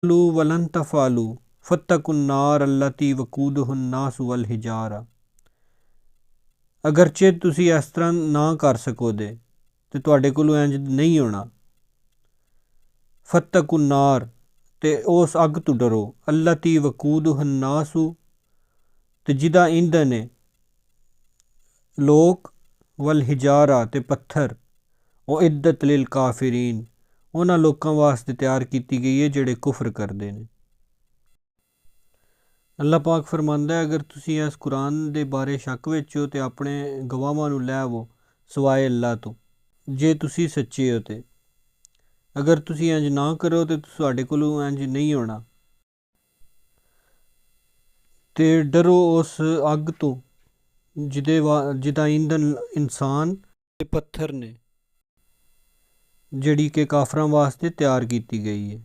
लू वलन तफालू फत्तकुन्नार अल्लती वकूदुहुन्नास वल हिजारा। अगरचे तुसी इस तरह ना कर सकोदे ते तुहाडे कोलों इंज नहीं होना। फत्तकुन्नार ते उस अग तो डरो, अल्लती वकूदुहुन्नासु ते जिदा ईंधन है लोक, वल हिजारा ते पत्थर, ओ इद्दत लिल काफिरीन उन्हां लोकां वास्ते तैयार की गई है जेड़े कुफर करते हैं। अल्लाह पाक फरमांदा है अगर तुसी इस कुरान दे बारे शक विच हो ते अपने गवाहां नूं लै आवो सवाए अल्लाह तो, जे तुसी सच्चे हो ते। अगर तुसी इंज ना करो ते तुहाडे कोलों इंज नहीं होना। ते डरो उस अग तो जिदा ईंधन इंसान ते पत्थर ने, जिहड़ी कि काफरां वास्ते तैयार की गई है।